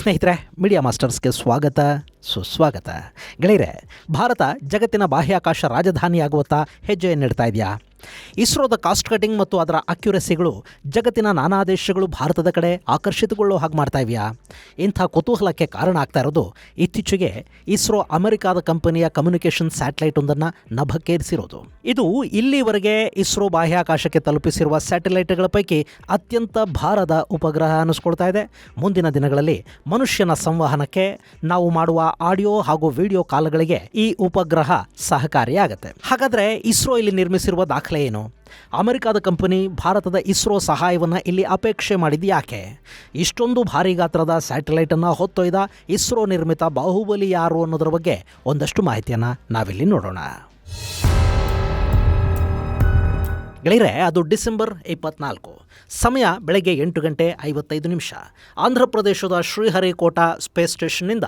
ಸ್ನೇಹಿತರೆ, ಮೀಡಿಯಾ ಮಾಸ್ಟರ್ಸ್ಗೆ ಸ್ವಾಗತ ಸುಸ್ವಾಗತ. ಗೆಳೆಯರೆ, ಭಾರತ ಜಗತ್ತಿನ ಬಾಹ್ಯಾಕಾಶ ರಾಜಧಾನಿಯಾಗುವತ್ತ ಹೆಜ್ಜೆಯನ್ನಿಡ್ತಾ ಇದೆಯಾ? ಇಸ್ರೋದ ಕಾಸ್ಟ್ ಕಟಿಂಗ್ ಮತ್ತು ಅದರ ಅಕ್ಯುರೆಸಿಗಳು ಜಗತ್ತಿನ ನಾನಾ ದೇಶಗಳು ಭಾರತದ ಕಡೆ ಆಕರ್ಷಿತಗೊಳ್ಳೋ ಹಾಗೆ ಮಾಡ್ತಾ ಇದೆಯಾ? ಇಂಥ ಕುತೂಹಲಕ್ಕೆ ಕಾರಣ ಆಗ್ತಾ ಇರೋದು ಇತ್ತೀಚೆಗೆ ಇಸ್ರೋ ಅಮೆರಿಕಾದ ಕಂಪನಿಯ ಕಮ್ಯುನಿಕೇಷನ್ ಸ್ಯಾಟಲೈಟ್ ಒಂದನ್ನು ನಭಕ್ಕೇರಿಸಿರೋದು. ಇದು ಇಲ್ಲಿವರೆಗೆ ಇಸ್ರೋ ಬಾಹ್ಯಾಕಾಶಕ್ಕೆ ತಲುಪಿಸಿರುವ ಸ್ಯಾಟಲೈಟ್ಗಳ ಪೈಕಿ ಅತ್ಯಂತ ಭಾರದ ಉಪಗ್ರಹ ಅನ್ನಿಸ್ಕೊಳ್ತಾ ಇದೆ. ಮುಂದಿನ ದಿನಗಳಲ್ಲಿ ಮನುಷ್ಯನ ಸಂವಹನಕ್ಕೆ ನಾವು ಮಾಡುವ ಆಡಿಯೋ ಹಾಗೂ ವಿಡಿಯೋ ಕಾಲ್ಗಳಿಗೆ ಈ ಉಪಗ್ರಹ ಸಹಕಾರಿಯಾಗುತ್ತೆ. ಹಾಗಾದರೆ ಇಸ್ರೋ ಇಲ್ಲಿ ನಿರ್ಮಿಸಿರುವ ದಾಖಲೆ ಏನು? ಅಮೆರಿಕಾದ ಕಂಪನಿ ಭಾರತದ ಇಸ್ರೋ ಸಹಾಯವನ್ನು ಇಲ್ಲಿ ಅಪೇಕ್ಷೆ ಮಾಡಿದ್ದು ಯಾಕೆ? ಇಷ್ಟೊಂದು ಭಾರಿ ಗಾತ್ರದ ಸ್ಯಾಟಲೈಟನ್ನು ಹೊತ್ತೊಯ್ದ ಇಸ್ರೋ ನಿರ್ಮಿತ ಬಾಹುಬಲಿ ಯಾರು ಅನ್ನೋದರ ಬಗ್ಗೆ ಒಂದಷ್ಟು ಮಾಹಿತಿಯನ್ನು ನಾವಿಲ್ಲಿ ನೋಡೋಣ. ಗೆಳೆಯರೆ, ಅದು ಡಿಸೆಂಬರ್ 24, ಸಮಯ ಬೆಳಗ್ಗೆ 8:55. ಆಂಧ್ರ ಪ್ರದೇಶದ ಶ್ರೀಹರಿಕೋಟಾ ಸ್ಪೇಸ್ ಸ್ಟೇಷನ್ನಿಂದ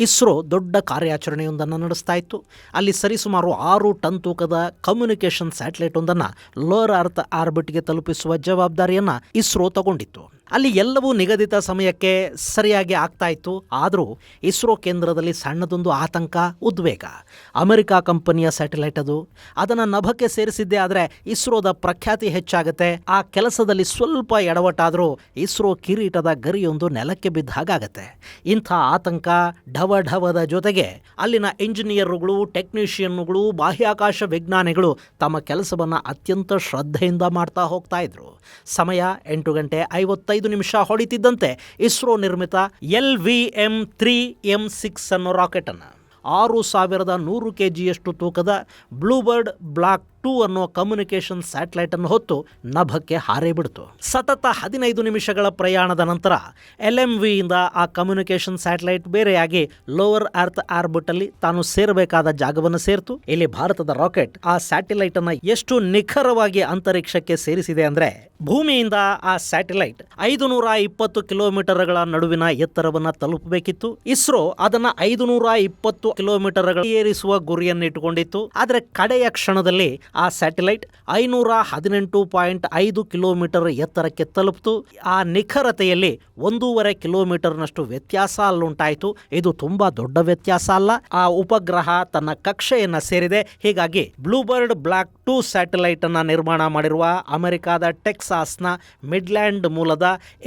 ಇಸ್ರೋ ದೊಡ್ಡ ಕಾರ್ಯಾಚರಣೆಯೊಂದನ್ನು ನಡೆಸ್ತಾ ಇತ್ತು. ಅಲ್ಲಿ ಸರಿಸುಮಾರು 6 ಟನ್ ತೂಕದ ಕಮ್ಯುನಿಕೇಷನ್ ಸ್ಯಾಟಲೈಟ್ ಒಂದನ್ನು ಲೋಯರ್ ಅರ್ತ್ ಆರ್ಬಿಟ್ಗೆ ತಲುಪಿಸುವ ಜವಾಬ್ದಾರಿಯನ್ನು ಇಸ್ರೋ ತಗೊಂಡಿತ್ತು. ಅಲ್ಲಿ ಎಲ್ಲವೂ ನಿಗದಿತ ಸಮಯಕ್ಕೆ ಸರಿಯಾಗಿ ಆಗ್ತಾ ಇತ್ತು. ಆದರೂ ಇಸ್ರೋ ಕೇಂದ್ರದಲ್ಲಿ ಸಣ್ಣದೊಂದು ಆತಂಕ, ಉದ್ವೇಗ. ಅಮೆರಿಕ ಕಂಪನಿಯ ಸ್ಯಾಟಲೈಟ್ ಅದು, ಅದನ್ನು ನಭಕ್ಕೆ ಸೇರಿಸಿದ್ದೇ ಆದರೆ ಇಸ್ರೋದ ಪ್ರಖ್ಯಾತಿ ಹೆಚ್ಚಾಗುತ್ತೆ. ಆ ಕೆಲಸದಲ್ಲಿ ಸ್ವಲ್ಪ ಎಡವಟ್ಟಾದರೂ ಇಸ್ರೋ ಕಿರೀಟದ ಗರಿಯೊಂದು ನೆಲಕ್ಕೆ ಬಿದ್ದ ಹಾಗಾಗತ್ತೆ. ಇಂಥ ಆತಂಕ, ಢವಢವದ ಜೊತೆಗೆ ಅಲ್ಲಿನ ಇಂಜಿನಿಯರ್ಗಳು, ಟೆಕ್ನಿಷಿಯನ್ಗಳು, ಬಾಹ್ಯಾಕಾಶ ವಿಜ್ಞಾನಿಗಳು ತಮ್ಮ ಕೆಲಸವನ್ನು ಅತ್ಯಂತ ಶ್ರದ್ಧೆಯಿಂದ ಮಾಡ್ತಾ ಹೋಗ್ತಾ ಇದ್ರು. ಸಮಯ 8:55 ಹೊಡಿತಿದ್ದಂತೆ ಇಸ್ರೋ ನಿರ್ಮಿತ LVM-3M6 ಅನ್ನೋ ರಾಕೆಟನ್ನು 6100 kg ತೂಕದ ಬ್ಲೂಬರ್ಡ್ ಬ್ಲಾಕ್ 2 ಅನ್ನೋ ಕಮ್ಯುನಿಕೇಷನ್ ಸ್ಯಾಟಲೈಟನ್ನು ಹೊತ್ತು ನಭಕ್ಕೆ ಹಾರೇ ಬಿಡ್ತು. ಸತತ 15 ನಿಮಿಷಗಳ ಪ್ರಯಾಣದ ನಂತರ LMVಯಿಂದ ಆ ಕಮ್ಯುನಿಕೇಷನ್ ಸ್ಯಾಟಲೈಟ್ ಬೇರೆಯಾಗಿ ಲೋವರ್ ಅರ್ತ್ ಆರ್ಬಿಟಲ್ಲಿ ತಾನು ಸೇರಬೇಕಾದ ಜಾಗವನ್ನು ಸೇರ್ತು. ಇಲ್ಲಿ ಭಾರತದ ರಾಕೆಟ್ ಆ ಸ್ಯಾಟಲೈಟ್ ಅನ್ನು ಎಷ್ಟು ನಿಖರವಾಗಿ ಅಂತರಿಕ್ಷಕ್ಕೆ ಸೇರಿಸಿದೆ ಅಂದ್ರೆ, ಭೂಮಿಯಿಂದ ಆ ಸ್ಯಾಟಲೈಟ್ 520 ಕಿಲೋಮೀಟರ್ಗಳ ನಡುವಿನ ಎತ್ತರವನ್ನು ತಲುಪಬೇಕಿತ್ತು. ಇಸ್ರೋ ಅದನ್ನ 520 ಕಿಲೋಮೀಟರ್ಗಳ ಏರಿಸುವ ಗುರಿಯನ್ನು ಇಟ್ಟುಕೊಂಡಿತ್ತು. ಆದರೆ ಕಡೆಯ ಕ್ಷಣದಲ್ಲಿ ಆ ಸ್ಯಾಟಲೈಟ್ 518.5 ಕಿಲೋಮೀಟರ್ ಎತ್ತರಕ್ಕೆ ತಲುಪಿತು. ಆ ನಿಖರತೆಯಲ್ಲಿ 1.5 ಕಿಲೋಮೀಟರ್ನಷ್ಟು ವ್ಯತ್ಯಾಸ ಅಲ್ಲುಂಟಾಯಿತು. ಇದು ತುಂಬಾ ದೊಡ್ಡ ವ್ಯತ್ಯಾಸ ಅಲ್ಲ. ಆ ಉಪಗ್ರಹ ತನ್ನ ಕಕ್ಷೆಯನ್ನ ಸೇರಿದೆ. ಹೀಗಾಗಿ ಬ್ಲೂಬರ್ಡ್ ಬ್ಲಾಕ್ 2 ಸ್ಯಾಟಲೈಟ್ ಅನ್ನ ನಿರ್ಮಾಣ ಮಾಡಿರುವ ಅಮೆರಿಕಾದ ಟೆಕ್ಸಾಸ್ನ ಮಿಡ್ಲ್ಯಾಂಡ್ ಮೂಲದ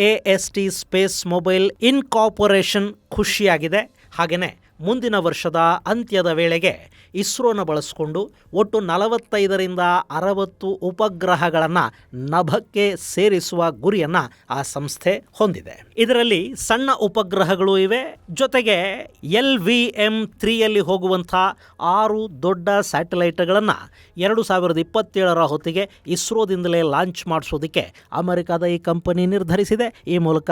AST ಸ್ಪೇಸ್ ಮೊಬೈಲ್ ಇನ್ಕಾರ್ಪೊರೇಷನ್ ಖುಷಿಯಾಗಿದೆ. ಹಾಗೆಯೇ ಮುಂದಿನ ವರ್ಷದ ಅಂತ್ಯದ ವೇಳೆಗೆ ಇಸ್ರೋನ ಬಳಸಿಕೊಂಡು ಒಟ್ಟು 45ರಿಂದ 60 ಉಪಗ್ರಹಗಳನ್ನು ನಭಕ್ಕೆ ಸೇರಿಸುವ ಗುರಿಯನ್ನು ಆ ಸಂಸ್ಥೆ ಹೊಂದಿದೆ. ಇದರಲ್ಲಿ ಸಣ್ಣ ಉಪಗ್ರಹಗಳು ಇವೆ. ಜೊತೆಗೆ LVM-3ಯಲ್ಲಿ ಹೋಗುವಂಥ 6 ದೊಡ್ಡ ಸ್ಯಾಟಲೈಟ್ಗಳನ್ನು 2027ರ ಹೊತ್ತಿಗೆ ಇಸ್ರೋದಿಂದಲೇ ಲಾಂಚ್ ಮಾಡಿಸೋದಕ್ಕೆ ಅಮೆರಿಕದ ಈ ಕಂಪನಿ ನಿರ್ಧರಿಸಿದೆ. ಈ ಮೂಲಕ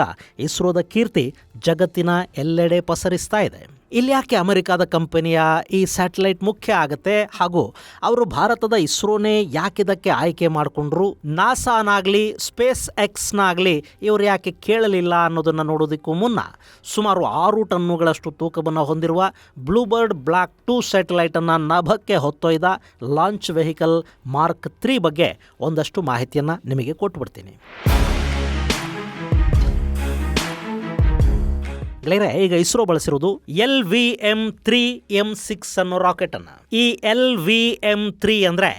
ಇಸ್ರೋದ ಕೀರ್ತಿ ಜಗತ್ತಿನ ಎಲ್ಲೆಡೆ ಪಸರಿಸ್ತಾ ಇದೆ. ಇಲ್ಲಿ ಯಾಕೆ ಅಮೆರಿಕಾದ ಕಂಪನಿಯ ಈ ಸ್ಯಾಟಲೈಟ್ ಮುಖ್ಯ ಆಗುತ್ತೆ, ಹಾಗೂ ಅವರು ಭಾರತದ ಇಸ್ರೋನೇ ಯಾಕಿದಕ್ಕೆ ಆಯ್ಕೆ ಮಾಡಿಕೊಂಡ್ರು, ನಾಸಾನಾಗಲಿ ಸ್ಪೇಸ್ ಎಕ್ಸ್ನಾಗಲಿ ಇವರು ಯಾಕೆ ಕೇಳಲಿಲ್ಲ ಅನ್ನೋದನ್ನು ನೋಡೋದಕ್ಕೂ ಮುನ್ನ ಸುಮಾರು 6 ಟನ್ನುಗಳಷ್ಟು ತೂಕವನ್ನು ಹೊಂದಿರುವ ಬ್ಲೂಬರ್ಡ್ ಬ್ಲಾಕ್ 2 ಸ್ಯಾಟಲೈಟನ್ನು ನಭಕ್ಕೆ ಹೊತ್ತೊಯ್ದ ಲಾಂಚ್ ವೆಹಿಕಲ್ ಮಾರ್ಕ್ 3 ಬಗ್ಗೆ ಒಂದಷ್ಟು ಮಾಹಿತಿಯನ್ನು ನಿಮಗೆ ಕೊಟ್ಬಿಡ್ತೀನಿ. ಗೆಳೆಯರೆ, ಈಗ ಇಸ್ರೋ ಬಳಸಿರೋದು LVM-3M6 ಅನ್ನೋ ರಾಕೆಟ್ ಅನ್ನು. ಈ LVM-3 ಅಂದ್ರೆ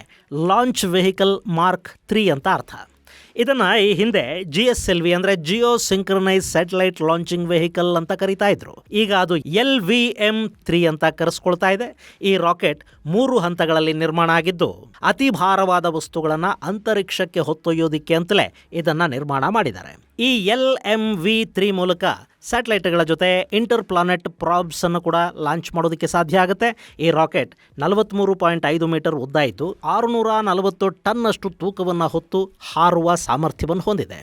ಲಾಂಚ್ ವೆಹಿಕಲ್ ಮಾರ್ಕ್ 3 ಅಂತ ಅರ್ಥ. ಇದನ್ನು ಈ ಹಿಂದೆ GSLV ಅಂದರೆ Jio synchronise satellite launching vehicle ಅಂತ ಕರೀತಾ ಇದ್ರು. ಈಗ ಅದು LVM-3 ಅಂತ ಕರೆಸ್ಕೊಳ್ತಾ ಇದೆ. ಈ ರಾಕೆಟ್ 3 ಹಂತಗಳಲ್ಲಿ ನಿರ್ಮಾಣ ಆಗಿದ್ದು, ಅತಿ ಭಾರವಾದ ವಸ್ತುಗಳನ್ನು ಅಂತರಿಕ್ಷಕ್ಕೆ ಹೊತ್ತೊಯ್ಯೋದಿಕ್ಕೆ ಅಂತಲೇ ಇದನ್ನು ನಿರ್ಮಾಣ ಮಾಡಿದ್ದಾರೆ. ಈ LMV-3 ಮೂಲಕ ಸ್ಯಾಟಲೈಟ್ಗಳ ಜೊತೆ ಇಂಟರ್ ಪ್ಲಾನೆಟ್ ಪ್ರಾಬ್ಸ್ ಅನ್ನು ಕೂಡ ಲಾಂಚ್ ಮಾಡೋದಕ್ಕೆ ಸಾಧ್ಯ ಆಗುತ್ತೆ. ಈ ರಾಕೆಟ್ 43.5 ಮೀಟರ್ ಉದ್ದ ಇದ್ದು 640 ಟನ್ ಅಷ್ಟು ತೂಕವನ್ನು ಹೊತ್ತು ಹಾರುವ ಸಾಮರ್ಥ್ಯವನ್ನು ಹೊಂದಿದೆ.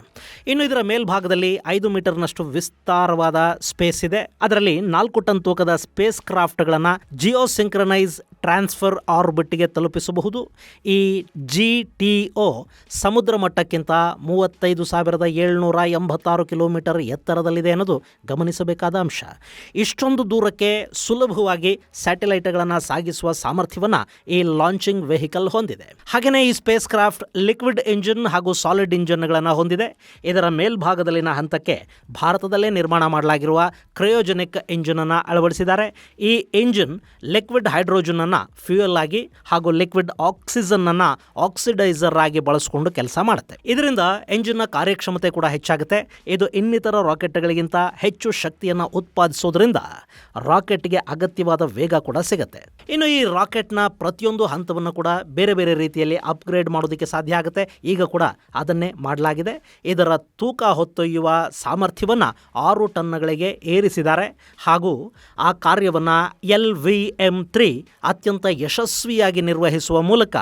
ಇನ್ನು ಇದರ ಮೇಲ್ಭಾಗದಲ್ಲಿ 5 ಮೀಟರ್ನಷ್ಟು ವಿಸ್ತಾರವಾದ ಸ್ಪೇಸ್ ಇದೆ. ಅದರಲ್ಲಿ 4 ಟನ್ ತೂಕದ ಸ್ಪೇಸ್ ಕ್ರಾಫ್ಟ್ಗಳನ್ನು ಜಿಯೋ ಸಿಂಕ್ರನೈಸ್ ಟ್ರಾನ್ಸ್ಫರ್ ಆರ್ಬಿಟ್ಗೆ ತಲುಪಿಸಬಹುದು. ಈ GTO ಸಮುದ್ರ ಮಟ್ಟಕ್ಕಿಂತ 35,786 ಕಿಲೋಮೀಟರ್ ಎತ್ತರದಲ್ಲಿದೆ ಅನ್ನೋದು ಗಮನಿಸಬೇಕಾದ ಅಂಶ. ಇಷ್ಟೊಂದು ದೂರಕ್ಕೆ ಸುಲಭವಾಗಿ ಸ್ಯಾಟಲೈಟ್ಗಳನ್ನು ಸಾಗಿಸುವ ಸಾಮರ್ಥ್ಯವನ್ನು ಈ ಲಾಂಚಿಂಗ್ ವೆಹಿಕಲ್ ಹೊಂದಿದೆ. ಹಾಗೆಯೇ ಈ ಸ್ಪೇಸ್ ಕ್ರಾಫ್ಟ್ ಲಿಕ್ವಿಡ್ ಇಂಜಿನ್ ಹಾಗೂ ಸಾಲಿಡ್ ಇಂಜಿನ್ಗಳನ್ನು ಹೊಂದಿದೆ. ಇದರ ಇದರ ಮೇಲ್ಭಾಗದಲ್ಲಿನ ಹಂತಕ್ಕೆ ಭಾರತದಲ್ಲೇ ನಿರ್ಮಾಣ ಮಾಡಲಾಗಿರುವ ಕ್ರಯೋಜೆನಿಕ್ ಇಂಜಿನನ್ನು ಅಳವಡಿಸಿದ್ದಾರೆ. ಈ ಇಂಜಿನ್ ಲಿಕ್ವಿಡ್ ಹೈಡ್ರೋಜನನ್ನು ಫ್ಯೂಯಲ್ ಆಗಿ ಹಾಗೂ ಲಿಕ್ವಿಡ್ ಆಕ್ಸಿಜನ್ನನ್ನು ಆಕ್ಸಿಡೈಸರ್ ಆಗಿ ಬಳಸಿಕೊಂಡು ಕೆಲಸ ಮಾಡುತ್ತೆ. ಇದರಿಂದ ಎಂಜಿನ್ನ ಕಾರ್ಯಕ್ಷಮತೆ ಕೂಡ ಹೆಚ್ಚಾಗುತ್ತೆ. ಇದು ಇನ್ನಿತರ ರಾಕೆಟ್ಗಳಿಗಿಂತ ಹೆಚ್ಚು ಶಕ್ತಿಯನ್ನು ಉತ್ಪಾದಿಸೋದ್ರಿಂದ ರಾಕೆಟ್ಗೆ ಅಗತ್ಯವಾದ ವೇಗ ಕೂಡ ಸಿಗುತ್ತೆ. ಇನ್ನು ಈ ರಾಕೆಟ್ನ ಪ್ರತಿಯೊಂದು ಹಂತವನ್ನು ಕೂಡ ಬೇರೆ ಬೇರೆ ರೀತಿಯಲ್ಲಿ ಅಪ್ಗ್ರೇಡ್ ಮಾಡೋದಕ್ಕೆ ಸಾಧ್ಯ ಆಗುತ್ತೆ. ಈಗ ಕೂಡ ಅದನ್ನೇ ಮಾಡಲಾಗಿದೆ. ಇದರ ತೂಕ ಹೊತ್ತೊಯ್ಯುವ ಸಾಮರ್ಥ್ಯವನ್ನು 6 ಟನ್ಗಳಿಗೆ ಏರಿಸಿದ್ದಾರೆ ಹಾಗೂ ಆ ಕಾರ್ಯವನ್ನು LVM-3 ಅತ್ಯಂತ ಯಶಸ್ವಿಯಾಗಿ ನಿರ್ವಹಿಸುವ ಮೂಲಕ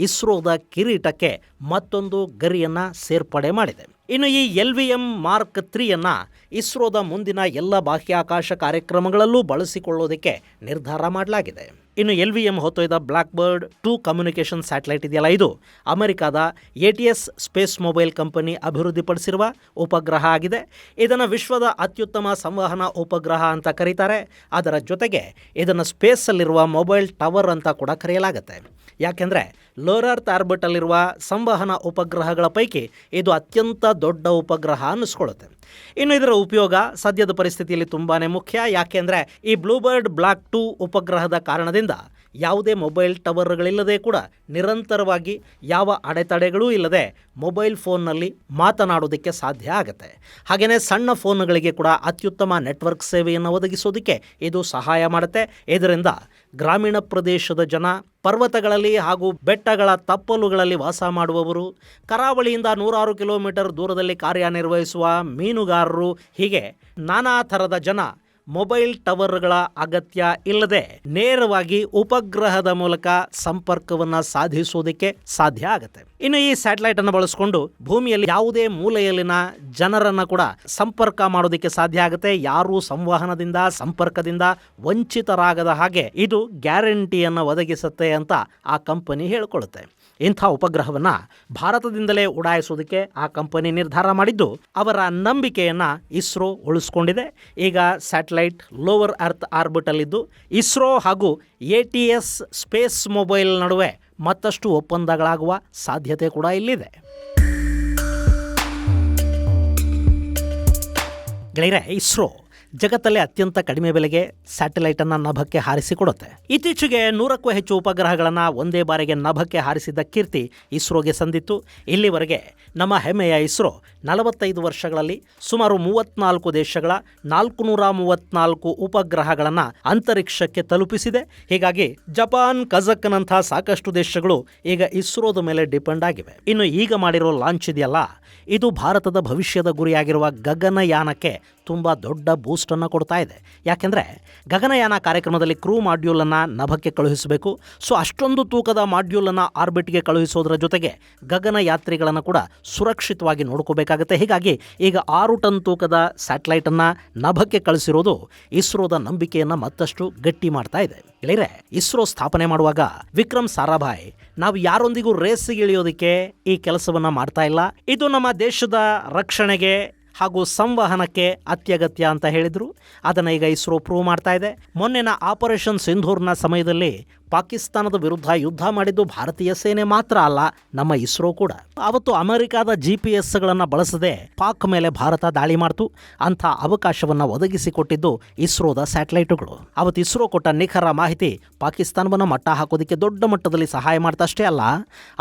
ಇಸ್ರೋದ ಕಿರೀಟಕ್ಕೆ ಮತ್ತೊಂದು ಗರಿಯನ್ನು ಸೇರ್ಪಡೆ ಮಾಡಿದೆ. ಇನ್ನು ಈ LVM Mark 3ಯನ್ನು ಇಸ್ರೋದ ಮುಂದಿನ ಎಲ್ಲ ಬಾಹ್ಯಾಕಾಶ ಕಾರ್ಯಕ್ರಮಗಳಲ್ಲೂ ಬಳಸಿಕೊಳ್ಳೋದಕ್ಕೆ ನಿರ್ಧಾರ ಮಾಡಲಾಗಿದೆ. ಇನ್ನು LVM ಹೊತ್ತೊಯ್ದ ಬ್ಲ್ಯಾಕ್ಬರ್ಡ್ 2 ಕಮ್ಯುನಿಕೇಷನ್ ಸ್ಯಾಟಲೈಟ್ ಇದೆಯಲ್ಲ, ಇದು ಅಮೆರಿಕಾದ ATS ಸ್ಪೇಸ್ ಮೊಬೈಲ್ ಕಂಪನಿ ಅಭಿವೃದ್ಧಿಪಡಿಸಿರುವ ಉಪಗ್ರಹ ಆಗಿದೆ. ಇದನ್ನು ವಿಶ್ವದ ಅತ್ಯುತ್ತಮ ಸಂವಹನ ಉಪಗ್ರಹ ಅಂತ ಕರೀತಾರೆ. ಅದರ ಜೊತೆಗೆ ಇದನ್ನು ಸ್ಪೇಸಲ್ಲಿರುವ ಮೊಬೈಲ್ ಟವರ್ ಅಂತ ಕೂಡ ಕರೆಯಲಾಗುತ್ತೆ. ಯಾಕೆಂದರೆ ಲೋರ್ ಅರ್ತ್ ಆರ್ಬಿಟಲ್ಲಿರುವ ಸಂವಹನ ಉಪಗ್ರಹಗಳ ಪೈಕಿ ಇದು ಅತ್ಯಂತ ದೊಡ್ಡ ಉಪಗ್ರಹ ಅನ್ನಿಸ್ಕೊಳ್ಳುತ್ತೆ. ಇನ್ನು ಇದರ ಉಪಯೋಗ ಸದ್ಯದ ಪರಿಸ್ಥಿತಿಯಲ್ಲಿ ತುಂಬಾ ಮುಖ್ಯ. ಯಾಕೆಂದರೆ ಈ ಬ್ಲೂಬರ್ಡ್ ಬ್ಲ್ಯಾಕ್ 2 ಉಪಗ್ರಹದ ಕಾರಣದಿಂದ ಯಾವುದೇ ಮೊಬೈಲ್ ಟವರ್ಗಳಿಲ್ಲದೆ ಕೂಡ ನಿರಂತರವಾಗಿ ಯಾವ ಅಡೆತಡೆಗಳೂ ಇಲ್ಲದೆ ಮೊಬೈಲ್ ಫೋನ್ನಲ್ಲಿ ಮಾತನಾಡೋದಕ್ಕೆ ಸಾಧ್ಯ ಆಗುತ್ತೆ. ಹಾಗೆಯೇ ಸಣ್ಣ ಫೋನ್ಗಳಿಗೆ ಕೂಡ ಅತ್ಯುತ್ತಮ ನೆಟ್ವರ್ಕ್ ಸೇವೆಯನ್ನು ಒದಗಿಸೋದಕ್ಕೆ ಇದು ಸಹಾಯ ಮಾಡುತ್ತೆ. ಇದರಿಂದ ಗ್ರಾಮೀಣ ಪ್ರದೇಶದ ಜನ, ಪರ್ವತಗಳಲ್ಲಿ ಹಾಗೂ ಬೆಟ್ಟಗಳ ತಪ್ಪಲುಗಳಲ್ಲಿ ವಾಸ ಮಾಡುವವರು, ಕರಾವಳಿಯಿಂದ 106 ಕಿಲೋಮೀಟರ್ ದೂರದಲ್ಲಿ ಕಾರ್ಯನಿರ್ವಹಿಸುವ ಮೀನುಗಾರರು, ಹೀಗೆ ನಾನಾ ಥರದ ಜನ ಮೊಬೈಲ್ ಟವರ್ಗಳ ಅಗತ್ಯ ಇಲ್ಲದೆ ನೇರವಾಗಿ ಉಪಗ್ರಹದ ಮೂಲಕ ಸಂಪರ್ಕವನ್ನು ಸಾಧಿಸೋದಕ್ಕೆ ಸಾಧ್ಯ ಆಗುತ್ತೆ. ಇನ್ನು ಈ ಸ್ಯಾಟಲೈಟ್ ಅನ್ನು ಬಳಸಿಕೊಂಡು ಭೂಮಿಯಲ್ಲಿ ಯಾವುದೇ ಮೂಲೆಯಲ್ಲಿನ ಜನರನ್ನು ಕೂಡ ಸಂಪರ್ಕ ಮಾಡೋದಕ್ಕೆ ಸಾಧ್ಯ ಆಗುತ್ತೆ. ಯಾರೂ ಸಂವಹನದಿಂದ, ಸಂಪರ್ಕದಿಂದ ವಂಚಿತರಾಗದ ಹಾಗೆ ಇದು ಗ್ಯಾರಂಟಿಯನ್ನು ಒದಗಿಸುತ್ತೆ ಅಂತ ಆ ಕಂಪನಿ ಹೇಳಿಕೊಳ್ಳುತ್ತೆ. ಇಂಥ ಉಪಗ್ರಹವನ್ನು ಭಾರತದಿಂದಲೇ ಉಡಾಯಿಸೋದಕ್ಕೆ ಆ ಕಂಪನಿ ನಿರ್ಧಾರ ಮಾಡಿದ್ದು ಅವರ ನಂಬಿಕೆಯನ್ನು ಇಸ್ರೋ ಉಳಿಸ್ಕೊಂಡಿದೆ. ಈಗ ಸ್ಯಾಟಲೈಟ್ ಲೋವರ್ ಅರ್ತ್ ಆರ್ಬಿಟಲ್ಲಿದ್ದು ಇಸ್ರೋ ಹಾಗೂ ATS ಸ್ಪೇಸ್ ಮೊಬೈಲ್ ನಡುವೆ ಮತ್ತಷ್ಟು ಒಪ್ಪಂದಗಳಾಗುವ ಸಾಧ್ಯತೆ ಕೂಡ ಇಲ್ಲಿದೆ. ಗೆಳೆಯರೆ, ಇಸ್ರೋ ಜಗತ್ತಲ್ಲೇ ಅತ್ಯಂತ ಕಡಿಮೆ ಬೆಲೆಗೆ ಸ್ಯಾಟಲೈಟನ್ನು ನಭಕ್ಕೆ ಹಾರಿಸಿಕೊಡುತ್ತೆ. ಇತ್ತೀಚೆಗೆ 100ಕ್ಕೂ ಹೆಚ್ಚು ಉಪಗ್ರಹಗಳನ್ನು ಒಂದೇ ಬಾರಿಗೆ ನಭಕ್ಕೆ ಹಾರಿಸಿದ ಕೀರ್ತಿ ಇಸ್ರೋಗೆ ಸಂದಿತ್ತು. ಇಲ್ಲಿವರೆಗೆ ನಮ್ಮ ಹೆಮ್ಮೆಯ ಇಸ್ರೋ 45 ವರ್ಷಗಳಲ್ಲಿ ಸುಮಾರು 34 ದೇಶಗಳ 434 ಉಪಗ್ರಹಗಳನ್ನು ಅಂತರಿಕ್ಷಕ್ಕೆ ತಲುಪಿಸಿದೆ. ಹೀಗಾಗಿ ಜಪಾನ್, ಕಜಕ್ನಂಥ ಸಾಕಷ್ಟು ದೇಶಗಳು ಈಗ ಇಸ್ರೋದ ಮೇಲೆ ಡಿಪೆಂಡ್ ಆಗಿವೆ. ಇನ್ನು ಈಗ ಮಾಡಿರೋ ಲಾಂಚ್ ಇದೆಯಲ್ಲ, ಇದು ಭಾರತದ ಭವಿಷ್ಯದ ಗುರಿಯಾಗಿರುವ ಗಗನಯಾನಕ್ಕೆ ತುಂಬ ದೊಡ್ಡ ಬೂಸ್ಟನ್ನು ಕೊಡ್ತಾ ಇದೆ. ಯಾಕೆಂದರೆ ಗಗನಯಾನ ಕಾರ್ಯಕ್ರಮದಲ್ಲಿ ಕ್ರೂ ಮಾಡ್ಯೂಲನ್ನು ನಭಕ್ಕೆ ಕಳುಹಿಸಬೇಕು. ಸೊ ಅಷ್ಟೊಂದು ತೂಕದ ಮಾಡ್ಯೂಲನ್ನು ಆರ್ಬಿಟ್ಗೆ ಕಳುಹಿಸೋದ್ರ ಜೊತೆಗೆ ಗಗನಯಾತ್ರಿಗಳನ್ನು ಕೂಡ ಸುರಕ್ಷಿತವಾಗಿ ನೋಡ್ಕೋಬೇಕಾಗುತ್ತೆ. ಹೀಗಾಗಿ ಈಗ 6 ಟನ್ ತೂಕದ ಸ್ಯಾಟಲೈಟನ್ನು ನಭಕ್ಕೆ ಕಳಿಸಿರೋದು ಇಸ್ರೋದ ನಂಬಿಕೆಯನ್ನು ಮತ್ತಷ್ಟು ಗಟ್ಟಿ ಮಾಡ್ತಾ ಇದೆ. ಗೆಳೆಯರೆ, ಇಸ್ರೋ ಸ್ಥಾಪನೆ ಮಾಡುವಾಗ ವಿಕ್ರಮ್ ಸಾರಾಭಾಯ್ ನಾವು ಯಾರೊಂದಿಗೂ ರೇಸಿಗೆ ಇಳಿಯೋದಕ್ಕೆ ಈ ಕೆಲಸವನ್ನು ಮಾಡ್ತಾ ಇಲ್ಲ, ಇದು ನಮ್ಮ ದೇಶದ ರಕ್ಷಣೆಗೆ ಹಾಗೂ ಸಂವಹನಕ್ಕೆ ಅತ್ಯಗತ್ಯ ಅಂತ ಹೇಳಿದರು. ಅದನ್ನು ಈಗ ಇಸ್ರೋ ಪ್ರೂವ್ ಮಾಡ್ತಾ ಇದೆ. ಮೊನ್ನೆನ ಆಪರೇಷನ್ ಸಿಂಧೂರ್ನ ಸಮಯದಲ್ಲಿ ಪಾಕಿಸ್ತಾನದ ವಿರುದ್ಧ ಯುದ್ಧ ಮಾಡಿದ್ದು ಭಾರತೀಯ ಸೇನೆ ಮಾತ್ರ ಅಲ್ಲ, ನಮ್ಮ ಇಸ್ರೋ ಕೂಡ. ಅವತ್ತು ಅಮೆರಿಕಾದ GPS ಬಳಸದೆ ಪಾಕ್ ಮೇಲೆ ಭಾರತ ದಾಳಿ ಮಾಡ್ತು. ಅಂಥ ಅವಕಾಶವನ್ನು ಒದಗಿಸಿಕೊಟ್ಟಿದ್ದು ಇಸ್ರೋದ ಸ್ಯಾಟಲೈಟುಗಳು. ಅವತ್ತು ಇಸ್ರೋ ಕೊಟ್ಟ ನಿಖರ ಮಾಹಿತಿ ಪಾಕಿಸ್ತಾನವನ್ನು ಮಟ್ಟ ಹಾಕೋದಕ್ಕೆ ದೊಡ್ಡ ಮಟ್ಟದಲ್ಲಿ ಸಹಾಯ ಮಾಡ್ತಷ್ಟೇ ಅಲ್ಲ,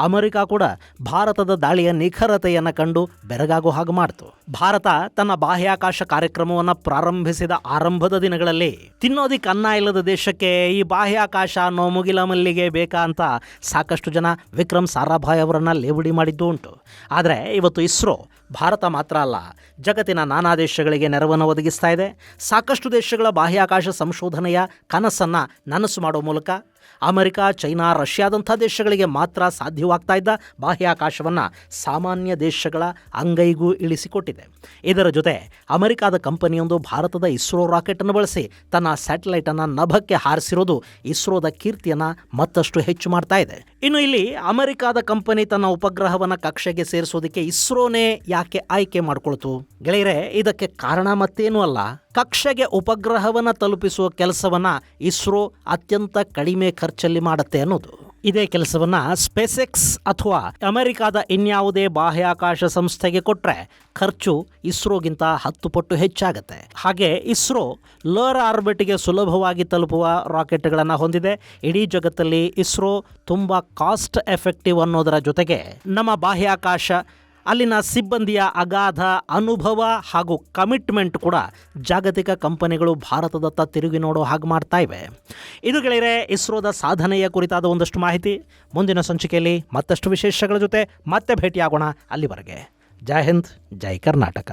ಅಮೆರಿಕ ಕೂಡ ಭಾರತದ ದಾಳಿಯ ನಿಖರತೆಯನ್ನು ಕಂಡು ಬೆರಗಾಗೋ ಹಾಗೆ ಮಾಡ್ತು. ಭಾರತ ತನ್ನ ಬಾಹ್ಯಾಕಾಶ ಕಾರ್ಯಕ್ರಮವನ್ನು ಪ್ರಾರಂಭಿಸಿದ ಆರಂಭದ ದಿನಗಳಲ್ಲಿ ತಿನ್ನೋದಿಕ್ಕೆ ಅನ್ನ ಇಲ್ಲದ ದೇಶಕ್ಕೆ ಈ ಬಾಹ್ಯಾಕಾಶ ಅನ್ನೋ ಮುಗಿಲ ಮಲ್ಲಿಗೆ ಬೇಕಾ ಅಂತ ಸಾಕಷ್ಟು ಜನ ವಿಕ್ರಮ್ ಸಾರಾಭಾಯ್ ಅವರನ್ನು ಲೇವಡಿ ಮಾಡಿದ್ದು ಉಂಟು. ಆದರೆ ಇವತ್ತು ಇಸ್ರೋ ಭಾರತ ಮಾತ್ರ ಅಲ್ಲ, ಜಗತ್ತಿನ ನಾನಾ ದೇಶಗಳಿಗೆ ನೆರವನ್ನು ಒದಗಿಸ್ತಾ ಇದೆ. ಸಾಕಷ್ಟು ದೇಶಗಳ ಬಾಹ್ಯಾಕಾಶ ಸಂಶೋಧನೆಯ ಕನಸನ್ನು ನನಸು ಮಾಡೋ ಮೂಲಕ ಅಮೆರಿಕ, ಚೈನಾ, ರಷ್ಯಾದಂಥ ದೇಶಗಳಿಗೆ ಮಾತ್ರ ಸಾಧ್ಯವಾಗ್ತಾ ಇದ್ದ ಬಾಹ್ಯಾಕಾಶವನ್ನು ಸಾಮಾನ್ಯ ದೇಶಗಳ ಅಂಗೈಗೂ ಇಳಿಸಿಕೊಟ್ಟಿದೆ. ಇದರ ಜೊತೆ ಅಮೆರಿಕಾದ ಕಂಪನಿಯೊಂದು ಭಾರತದ ಇಸ್ರೋ ರಾಕೆಟನ್ನು ಬಳಸಿ ತನ್ನ ಸ್ಯಾಟಲೈಟನ್ನು ನಭಕ್ಕೆ ಹಾರಿಸಿರೋದು ಇಸ್ರೋದ ಕೀರ್ತಿಯನ್ನು ಮತ್ತಷ್ಟು ಹೆಚ್ಚು ಮಾಡ್ತಾ ಇದೆ. ಇನ್ನು ಇಲ್ಲಿ ಅಮೆರಿಕಾದ ಕಂಪನಿ ತನ್ನ ಉಪಗ್ರಹವನ್ನು ಕಕ್ಷೆಗೆ ಸೇರಿಸೋದಕ್ಕೆ ಇಸ್ರೋನೇ ಯಾಕೆ ಆಯ್ಕೆ ಮಾಡಿಕೊಳ್ತು? ಗೆಳೆಯರೆ, ಇದಕ್ಕೆ ಕಾರಣ ಮತ್ತೇನೂ ಅಲ್ಲ, ಕಕ್ಷೆಗೆ ಉಪಗ್ರಹವನ್ನು ತಲುಪಿಸುವ ಕೆಲಸವನ್ನು ಇಸ್ರೋ ಅತ್ಯಂತ ಕಡಿಮೆ ಖರ್ಚಲ್ಲಿ ಮಾಡುತ್ತೆ ಅನ್ನೋದು. ಇದೇ ಕೆಲಸವನ್ನು ಸ್ಪೇಸ್ಎಕ್ಸ್ ಅಥವಾ ಅಮೆರಿಕಾದ ಇನ್ಯಾವುದೇ ಬಾಹ್ಯಾಕಾಶ ಸಂಸ್ಥೆಗೆ ಕೊಟ್ಟರೆ ಖರ್ಚು ಇಸ್ರೋಗಿಂತ 10 ಪಟ್ಟು ಹೆಚ್ಚಾಗುತ್ತೆ. ಹಾಗೆ ಇಸ್ರೋ ಲೋರ್ ಆರ್ಬಿಟ್ಗೆ ಸುಲಭವಾಗಿ ತಲುಪುವ ರಾಕೆಟ್ಗಳನ್ನು ಹೊಂದಿದೆ. ಇಡೀ ಜಗತ್ತಲ್ಲಿ ಇಸ್ರೋ ತುಂಬ ಕಾಸ್ಟ್ ಎಫೆಕ್ಟಿವ್ ಅನ್ನೋದರ ಜೊತೆಗೆ ನಮ್ಮ ಬಾಹ್ಯಾಕಾಶ ಅಲ್ಲಿನ ಸಿಬ್ಬಂದಿಯ ಅಗಾಧ ಅನುಭವ ಹಾಗೂ ಕಮಿಟ್ಮೆಂಟ್ ಕೂಡ ಜಾಗತಿಕ ಕಂಪನಿಗಳು ಭಾರತದತ್ತ ತಿರುಗಿ ನೋಡೋ ಹಾಗೆ ಮಾಡ್ತಾ ಇವೆ. ಇದು ಗೆಳೆಯರೆ ಇಸ್ರೋದ ಸಾಧನೆಯ ಕುರಿತಾದ ಒಂದಷ್ಟು ಮಾಹಿತಿ. ಮುಂದಿನ ಸಂಚಿಕೆಯಲ್ಲಿ ಮತ್ತಷ್ಟು ವಿಶೇಷಗಳ ಜೊತೆ ಮತ್ತೆ ಭೇಟಿಯಾಗೋಣ. ಅಲ್ಲಿವರೆಗೆ ಜೈ ಹಿಂದ್, ಜೈ ಕರ್ನಾಟಕ.